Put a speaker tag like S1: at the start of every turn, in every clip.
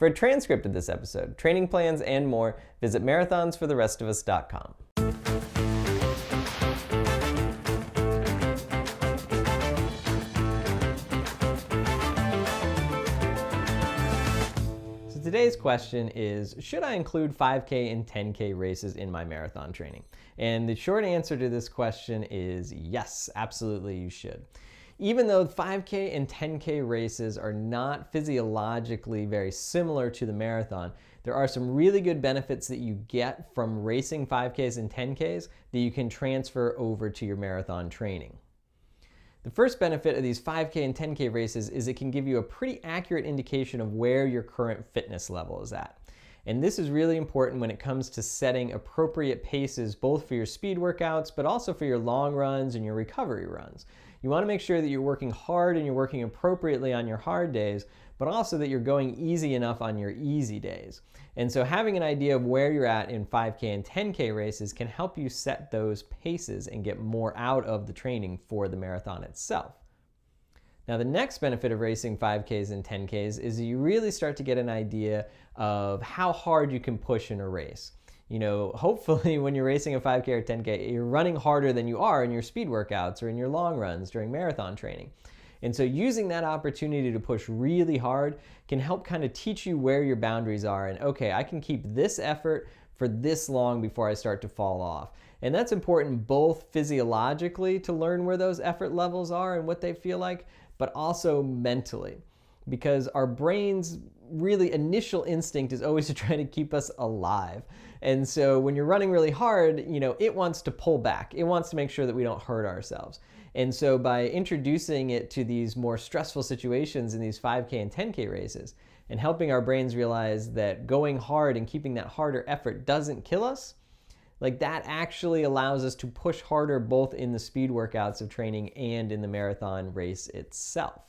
S1: For a transcript of this episode, training plans, and more, visit marathonsfortherestofus.com. Today's question is, should I include 5K and 10K races in my marathon training? And the short answer to this question is yes, absolutely you should. Even though 5K and 10K races are not physiologically very similar to the marathon, there are some really good benefits that you get from racing 5Ks and 10Ks that you can transfer over to your marathon training. The first benefit of these 5K and 10K races is it can give you a pretty accurate indication of where your current fitness level is at. And this is really important when it comes to setting appropriate paces both for your speed workouts, but also for your long runs and your recovery runs. You want to make sure that you're working hard and you're working appropriately on your hard days, but also that you're going easy enough on your easy days. And so having an idea of where you're at in 5K and 10K races can help you set those paces and get more out of the training for the marathon itself. Now, the next benefit of racing 5Ks and 10Ks is you really start to get an idea of how hard you can push in a race. You know, hopefully when you're racing a 5K or 10K, you're running harder than you are in your speed workouts or in your long runs during marathon training. And so using that opportunity to push really hard can help kind of teach you where your boundaries are and, okay, I can keep this effort for this long before I start to fall off. And that's important both physiologically to learn where those effort levels are and what they feel like, but also mentally. Because our brain's really initial instinct is always to try to keep us alive. And so when you're running really hard, you know, it wants to pull back. It wants to make sure that we don't hurt ourselves. And so by introducing it to these more stressful situations in these 5K and 10K races and helping our brains realize that going hard and keeping that harder effort doesn't kill us, like that actually allows us to push harder both in the speed workouts of training and in the marathon race itself.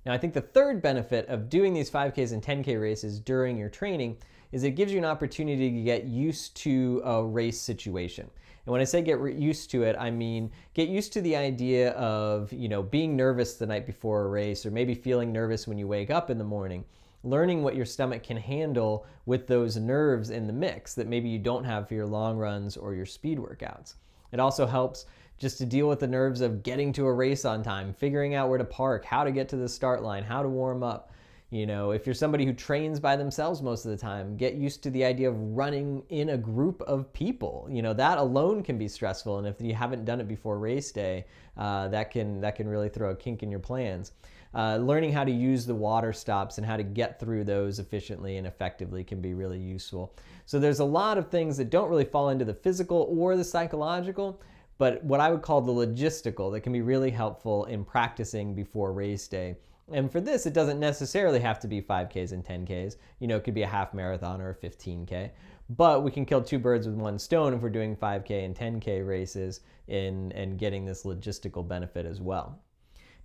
S1: Now, I think the third benefit of doing these 5Ks and 10K races during your training is it gives you an opportunity to get used to a race situation. And when I say get used to it, I mean get used to the idea of, you know, being nervous the night before a race or maybe feeling nervous when you wake up in the morning. Learning what your stomach can handle with those nerves in the mix that maybe you don't have for your long runs or your speed workouts. It also helps just to deal with the nerves of getting to a race on time, figuring out where to park, how to get to the start line, how to warm up. You know, if you're somebody who trains by themselves most of the time, get used to the idea of running in a group of people. You know, that alone can be stressful. And if you haven't done it before race day, that can really throw a kink in your plans. Learning how to use the water stops and how to get through those efficiently and effectively can be really useful. So there's a lot of things that don't really fall into the physical or the psychological, but what I would call the logistical that can be really helpful in practicing before race day. And for this, it doesn't necessarily have to be 5Ks and 10Ks. You know, it could be a half marathon or a 15K. But we can kill two birds with one stone if we're doing 5K and 10K races and getting this logistical benefit as well.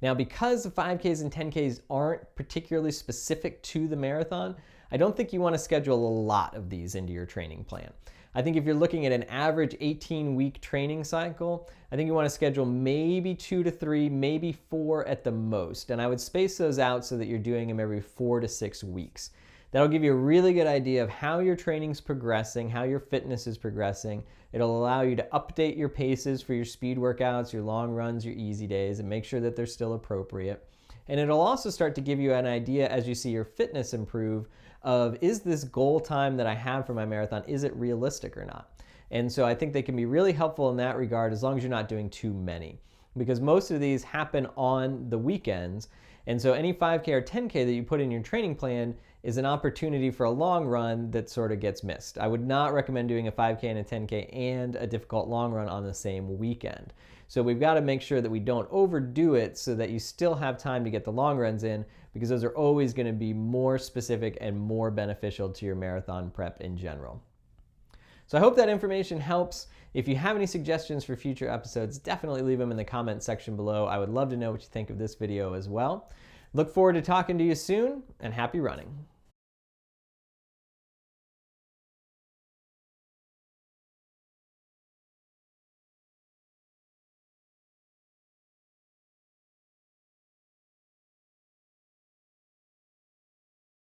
S1: Now, because the 5Ks and 10Ks aren't particularly specific to the marathon, I don't think you want to schedule a lot of these into your training plan. I think if you're looking at an average 18-week training cycle, I think you want to schedule maybe 2 to 3, maybe 4 at the most. And I would space those out so that you're doing them every 4 to 6 weeks. That'll give you a really good idea of how your training's progressing, how your fitness is progressing. It'll allow you to update your paces for your speed workouts, your long runs, your easy days, and make sure that they're still appropriate. And it'll also start to give you an idea as you see your fitness improve of, is this goal time that I have for my marathon, is it realistic or not? And so I think they can be really helpful in that regard as long as you're not doing too many. Because most of these happen on the weekends. And so any 5K or 10K that you put in your training plan is an opportunity for a long run that sort of gets missed. I would not recommend doing a 5K and a 10K and a difficult long run on the same weekend. So we've got to make sure that we don't overdo it so that you still have time to get the long runs in, because those are always going to be more specific and more beneficial to your marathon prep in general. So I hope that information helps. If you have any suggestions for future episodes, definitely leave them in the comment section below. I would love to know what you think of this video as well. Look forward to talking to you soon, and happy running.